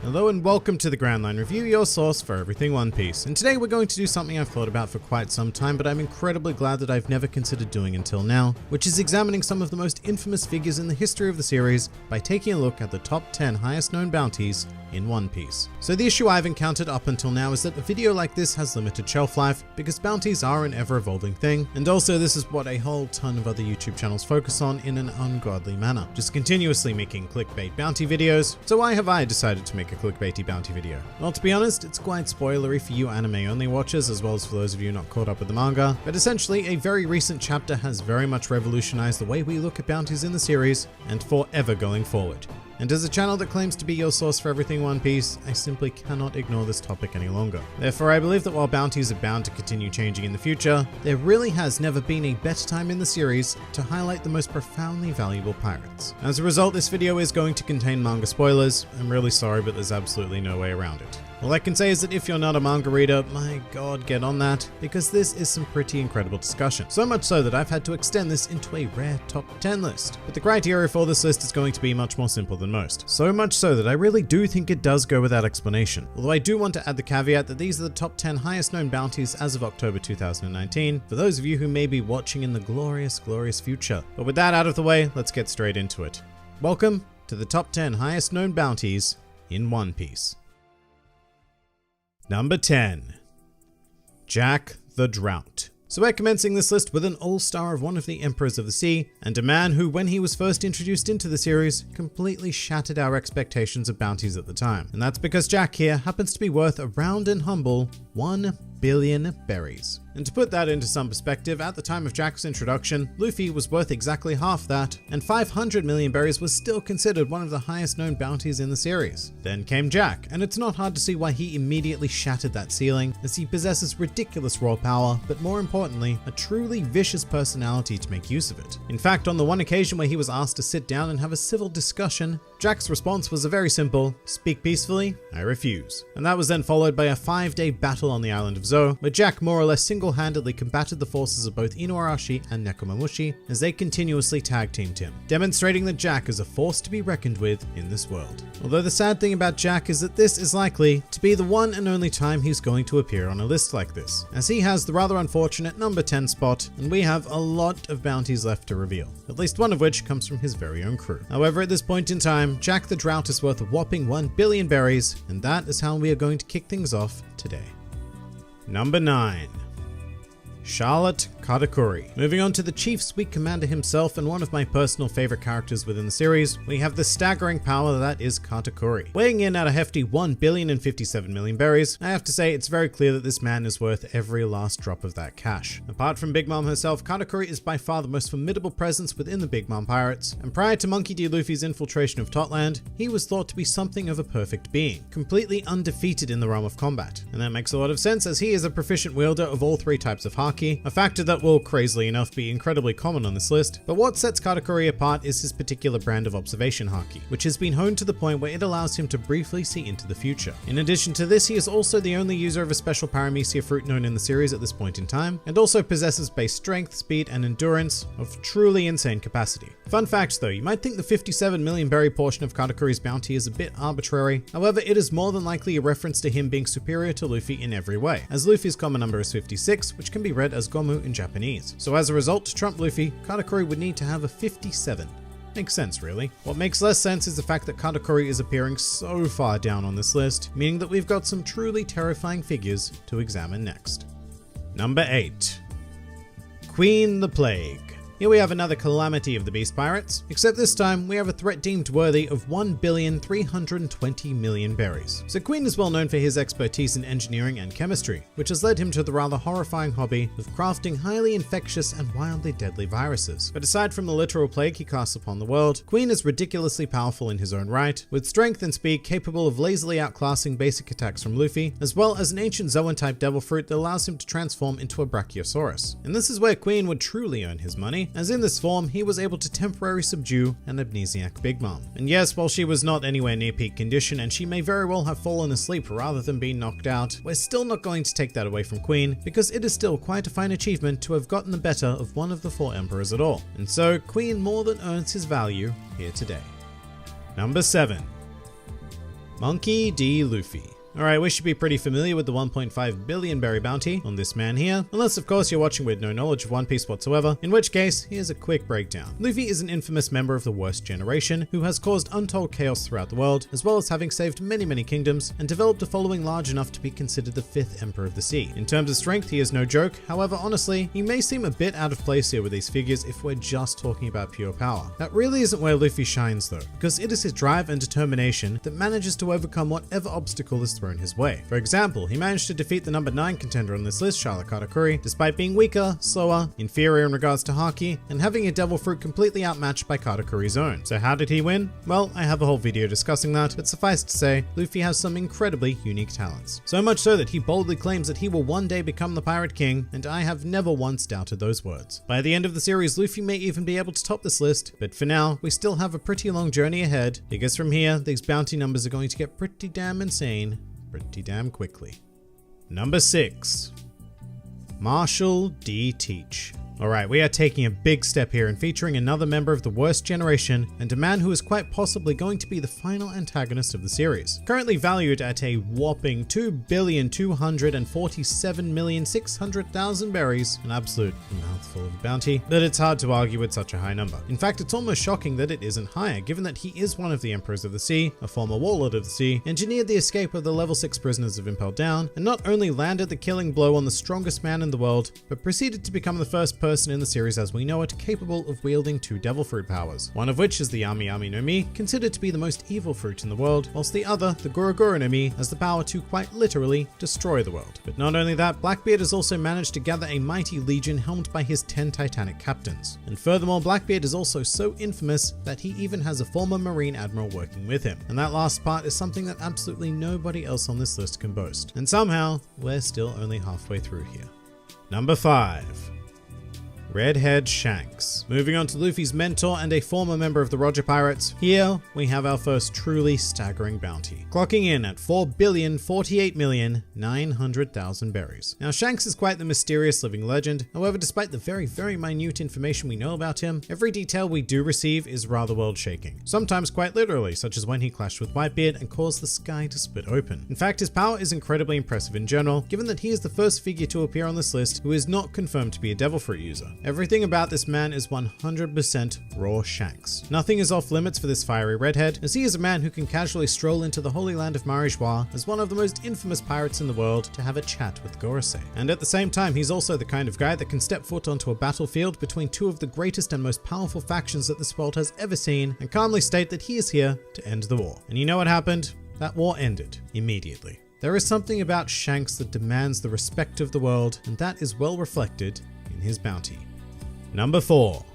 Hello and welcome to the Grandline Review, your source for everything One Piece. And today we're going to do something I've thought about for quite some time, but I'm incredibly glad that I've never considered doing until now, which is examining some of the most infamous figures in the history of the series by taking a look at the top 10 highest known bounties in One Piece. So the issue I've encountered up until now is that a video like this has limited shelf life because bounties are an ever-evolving thing, and also this is what a whole ton of other YouTube channels focus on in an ungodly manner, just continuously making clickbait bounty videos. So why have I decided to make a clickbaity bounty video? Well, to be honest, it's quite spoilery for you anime only watchers as well as for those of you not caught up with the manga, but essentially a very recent chapter has very much revolutionized the way we look at bounties in the series and forever going forward. And as a channel that claims to be your source for everything One Piece, I simply cannot ignore this topic any longer. Therefore, I believe that while bounties are bound to continue changing in the future, there really has never been a better time in the series to highlight the most profoundly valuable pirates. As a result, this video is going to contain manga spoilers. I'm really sorry, but there's absolutely no way around it. All I can say is that if you're not a manga reader, my god, get on that, because this is some pretty incredible discussion. So much so that I've had to extend this into a rare top 10 list. But the criteria for this list is going to be much more simple than most. So much so that I really do think it does go without explanation. Although I do want to add the caveat that these are the top 10 highest known bounties as of October 2019, for those of you who may be watching in the glorious, glorious future. But with that out of the way, let's get straight into it. Welcome to the top 10 highest known bounties in One Piece. Number 10. Jack the Drought. So we're commencing this list with an all-star of one of the Emperors of the Sea, and a man who, when he was first introduced into the series, completely shattered our expectations of bounties at the time. And that's because Jack here happens to be worth a round and humble 1 billion berries. And to put that into some perspective, at the time of Jack's introduction, Luffy was worth exactly half that, and 500 million berries was still considered one of the highest known bounties in the series. Then came Jack, and it's not hard to see why he immediately shattered that ceiling, as he possesses ridiculous raw power, but more importantly, a truly vicious personality to make use of it. In fact, on the one occasion where he was asked to sit down and have a civil discussion, Jack's response was a very simple, "Speak peacefully, I refuse." And that was then followed by a 5-day battle on the island of Zoro, where Jack more or less single-handedly combated the forces of both Inuarashi and Nekomamushi as they continuously tag-teamed him, demonstrating that Jack is a force to be reckoned with in this world. Although the sad thing about Jack is that this is likely to be the one and only time he's going to appear on a list like this, as he has the rather unfortunate number 10 spot, and we have a lot of bounties left to reveal, at least one of which comes from his very own crew. However, at this point in time, Jack the Drought is worth a whopping 1 billion berries, and that is how we are going to kick things off today. Number 9. Charlotte Katakuri. Moving on to the Chief Sweet Commander himself and one of my personal favorite characters within the series, we have the staggering power that is Katakuri. Weighing in at a hefty 1,057 million berries, I have to say it's very clear that this man is worth every last drop of that cash. Apart from Big Mom herself, Katakuri is by far the most formidable presence within the Big Mom pirates, and prior to Monkey D. Luffy's infiltration of Totland, he was thought to be something of a perfect being, completely undefeated in the realm of combat. And that makes a lot of sense as he is a proficient wielder of all 3 types of haki, a factor that will, crazily enough, be incredibly common on this list. But what sets Katakuri apart is his particular brand of observation haki, which has been honed to the point where it allows him to briefly see into the future. In addition to this, he is also the only user of a special paramecia fruit known in the series at this point in time, and also possesses base strength, speed, and endurance of truly insane capacity. Fun fact though, you might think the 57 million berry portion of Katakuri's bounty is a bit arbitrary. However, it is more than likely a reference to him being superior to Luffy in every way, as Luffy's common number is 56, which can be read as Gomu in Japanese. So as a result, to trump Luffy, Katakuri would need to have a 57. Makes sense, really. What makes less sense is the fact that Katakuri is appearing so far down on this list, meaning that we've got some truly terrifying figures to examine next. Number 8. Queen the Plague. Here we have another calamity of the Beast Pirates, except this time we have a threat deemed worthy of 1,320 million berries. So Queen is well known for his expertise in engineering and chemistry, which has led him to the rather horrifying hobby of crafting highly infectious and wildly deadly viruses. But aside from the literal plague he casts upon the world, Queen is ridiculously powerful in his own right, with strength and speed capable of lazily outclassing basic attacks from Luffy, as well as an ancient Zoan-type devil fruit that allows him to transform into a Brachiosaurus. And this is where Queen would truly earn his money, as in this form, he was able to temporarily subdue an amnesiac Big Mom. And yes, while she was not anywhere near peak condition, and she may very well have fallen asleep rather than being knocked out, we're still not going to take that away from Queen, because it is still quite a fine achievement to have gotten the better of one of the 4 emperors at all. And so, Queen more than earns his value here today. Number 7. Monkey D. Luffy. Alright, we should be pretty familiar with the 1.5 billion berry bounty on this man here, unless of course you're watching with no knowledge of One Piece whatsoever, in which case, here's a quick breakdown. Luffy is an infamous member of the worst generation who has caused untold chaos throughout the world, as well as having saved many kingdoms and developed a following large enough to be considered the 5th Emperor of the Sea. In terms of strength, he is no joke, however honestly, he may seem a bit out of place here with these figures if we're just talking about pure power. That really isn't where Luffy shines though, because it is his drive and determination that manages to overcome whatever obstacle is thrown his way. For example, he managed to defeat the number 9 contender on this list, Charlotte Katakuri, despite being weaker, slower, inferior in regards to Haki, and having a devil fruit completely outmatched by Katakuri's own. So how did he win? Well, I have a whole video discussing that, but suffice to say, Luffy has some incredibly unique talents. So much so that he boldly claims that he will one day become the Pirate King, and I have never once doubted those words. By the end of the series, Luffy may even be able to top this list, but for now, we still have a pretty long journey ahead, because from here, these bounty numbers are going to get pretty damn insane pretty damn quickly. Number 6. Marshall D. Teach. Alright, we are taking a big step here and featuring another member of the worst generation and a man who is quite possibly going to be the final antagonist of the series. Currently valued at a whopping 2,247,600,000 berries, an absolute mouthful of bounty, but it's hard to argue with such a high number. In fact, it's almost shocking that it isn't higher, given that he is one of the Emperors of the Sea, a former warlord of the sea, engineered the escape of the level 6 prisoners of Impel Down, and not only landed the killing blow on the strongest man in the world, but proceeded to become the first person in the series as we know it capable of wielding 2 devil fruit powers, one of which is the Ami Ami no Mi, considered to be the most evil fruit in the world, whilst the other, the Guru Guru no Mi, has the power to quite literally destroy the world. But not only that, Blackbeard has also managed to gather a mighty legion helmed by his 10 Titanic captains. And furthermore, Blackbeard is also so infamous that he even has a former Marine Admiral working with him. And that last part is something that absolutely nobody else on this list can boast. And somehow, we're still only halfway through here. Number 5. Redhead Shanks. Moving on to Luffy's mentor and a former member of the Roger Pirates, here we have our first truly staggering bounty, clocking in at 4,048,900,000 berries. Now Shanks is quite the mysterious living legend, however despite the very minute information we know about him, every detail we do receive is rather world shaking, sometimes quite literally, such as when he clashed with Whitebeard and caused the sky to split open. In fact, his power is incredibly impressive in general, given that he is the first figure to appear on this list who is not confirmed to be a devil fruit user. Everything about this man is 100% raw Shanks. Nothing is off limits for this fiery redhead, as he is a man who can casually stroll into the holy land of Marijwa as one of the most infamous pirates in the world to have a chat with Gorosei. And at the same time, he's also the kind of guy that can step foot onto a battlefield between 2 of the greatest and most powerful factions that this world has ever seen and calmly state that he is here to end the war. And you know what happened? That war ended immediately. There is something about Shanks that demands the respect of the world, and that is well reflected in his bounty. Number 4.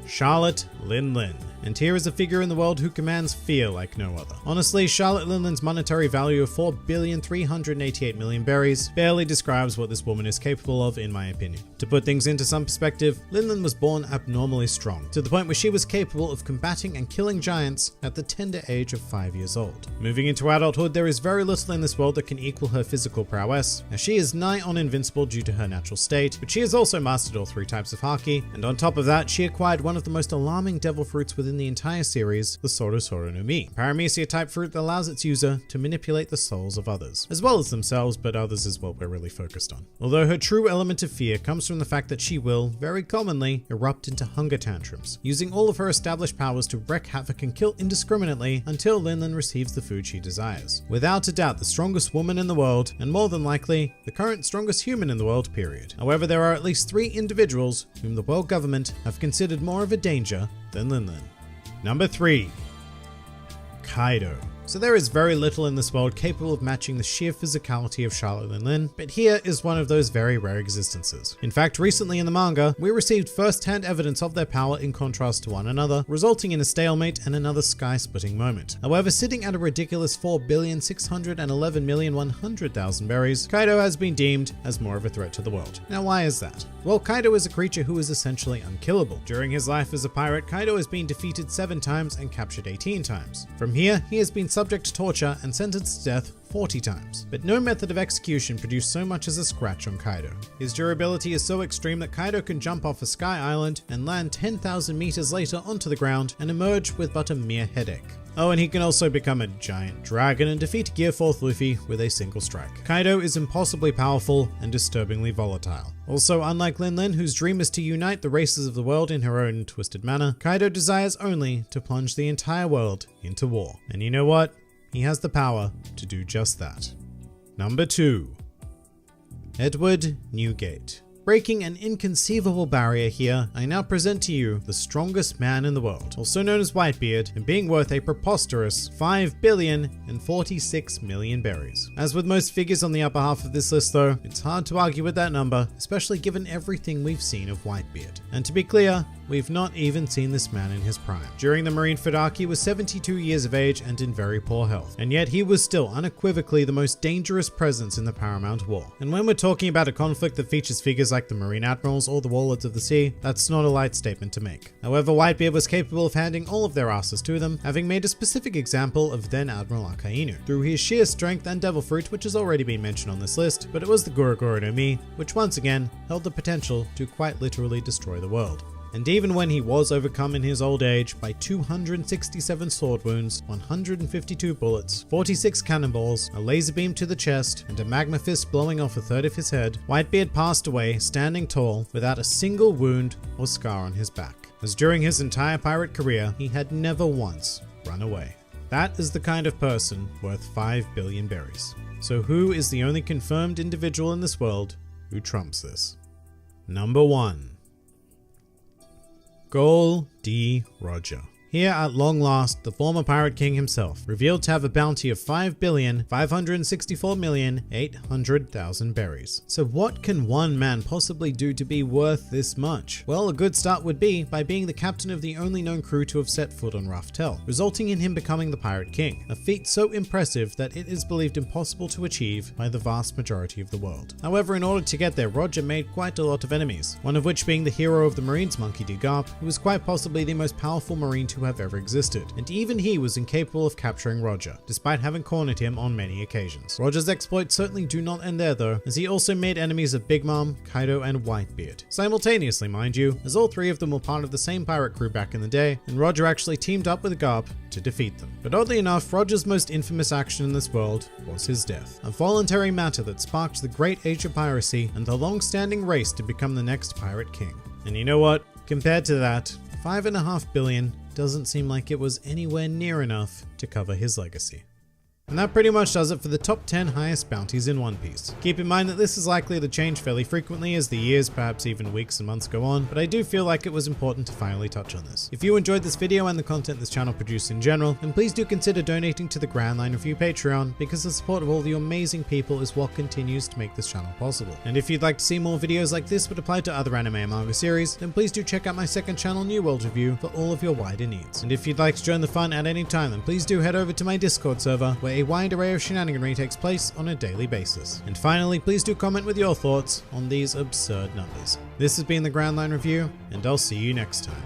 Charlotte Linlin. And here is a figure in the world who commands fear like no other. Honestly, Charlotte Linlin's monetary value of 4,388,000,000 berries barely describes what this woman is capable of in my opinion. To put things into some perspective, Linlin was born abnormally strong, to the point where she was capable of combating and killing giants at the tender age of 5 years old. Moving into adulthood, there is very little in this world that can equal her physical prowess, as she is nigh on invincible due to her natural state, but she has also mastered all 3 types of Haki, and on top of that, she acquired one of the most alarming devil fruits within the entire series, the Soro Soro no Mi, a paramecia type fruit that allows its user to manipulate the souls of others, as well as themselves, but others is what we're really focused on. Although her true element of fear comes from the fact that she will, very commonly, erupt into hunger tantrums, using all of her established powers to wreak havoc and kill indiscriminately until Linlin receives the food she desires. Without a doubt, the strongest woman in the world, and more than likely, the current strongest human in the world, period. However, there are at least 3 individuals whom the world government have considered more of a danger than Linlin. Number 3. Kaido. So there is very little in this world capable of matching the sheer physicality of Charlotte Linlin, but here is one of those very rare existences. In fact, recently in the manga, we received first-hand evidence of their power in contrast to one another, resulting in a stalemate and another sky-splitting moment. However, sitting at a ridiculous 4,611,100,000 berries, Kaido has been deemed as more of a threat to the world. Now why is that? Well, Kaido is a creature who is essentially unkillable. During his life as a pirate, Kaido has been defeated 7 times and captured 18 times. From here, he has been subject to torture and sentenced to death 40 times. But no method of execution produced so much as a scratch on Kaido. His durability is so extreme that Kaido can jump off a sky island and land 10,000 meters later onto the ground and emerge with but a mere headache. Oh, and he can also become a giant dragon and defeat Gear 4th Luffy with a single strike. Kaido is impossibly powerful and disturbingly volatile. Also, unlike Lin Lin, whose dream is to unite the races of the world in her own twisted manner, Kaido desires only to plunge the entire world into war. And you know what? He has the power to do just that. Number 2. Edward Newgate. Breaking an inconceivable barrier here, I now present to you the strongest man in the world, also known as Whitebeard, and being worth a preposterous 5,046,000,000 berries. As with most figures on the upper half of this list though, it's hard to argue with that number, especially given everything we've seen of Whitebeard. And to be clear, we've not even seen this man in his prime. During the Marineford arc, he was 72 years of age and in very poor health, and yet he was still unequivocally the most dangerous presence in the Paramount War. And when we're talking about a conflict that features figures like the Marine Admirals or the Warlords of the Sea, that's not a light statement to make. However, Whitebeard was capable of handing all of their asses to them, having made a specific example of then Admiral Akainu, through his sheer strength and Devil Fruit, which has already been mentioned on this list, but it was the Guruguru no Mi, which once again held the potential to quite literally destroy the world. And even when he was overcome in his old age by 267 sword wounds, 152 bullets, 46 cannonballs, a laser beam to the chest, and a magma fist blowing off a third of his head, Whitebeard passed away standing tall without a single wound or scar on his back, as during his entire pirate career, he had never once run away. That is the kind of person worth 5 billion berries. So who is the only confirmed individual in this world who trumps this? Number 1. Gol D. Roger. Here at long last, the former Pirate King himself, revealed to have a bounty of 5,564,800,000 berries. So what can one man possibly do to be worth this much? Well, a good start would be by being the captain of the only known crew to have set foot on Rough Tell, resulting in him becoming the Pirate King, a feat so impressive that it is believed impossible to achieve by the vast majority of the world. However, in order to get there, Roger made quite a lot of enemies, one of which being the hero of the Marines, Monkey D. Garp, who was quite possibly the most powerful Marine to have ever existed, and even he was incapable of capturing Roger, despite having cornered him on many occasions. Roger's exploits certainly do not end there though, as he also made enemies of Big Mom, Kaido, and Whitebeard. Simultaneously, mind you, as all three of them were part of the same pirate crew back in the day, and Roger actually teamed up with Garp to defeat them. But oddly enough, Roger's most infamous action in this world was his death, a voluntary matter that sparked the great age of piracy and the long-standing race to become the next Pirate King. And you know what? Compared to that, 5.5 billion doesn't seem like it was anywhere near enough to cover his legacy. And that pretty much does it for the top 10 highest bounties in One Piece. Keep in mind that this is likely to change fairly frequently as the years, perhaps even weeks and months go on, but I do feel like it was important to finally touch on this. If you enjoyed this video and the content this channel produces in general, then please do consider donating to the Grandline Review Patreon, because the support of all the amazing people is what continues to make this channel possible. And if you'd like to see more videos like this but apply to other anime and manga series, then please do check out my second channel, New World Review, for all of your wider needs. And if you'd like to join the fun at any time, then please do head over to my Discord server, where a wide array of shenaniganry takes place on a daily basis. And finally, please do comment with your thoughts on these absurd numbers. This has been the Grandline Review, and I'll see you next time.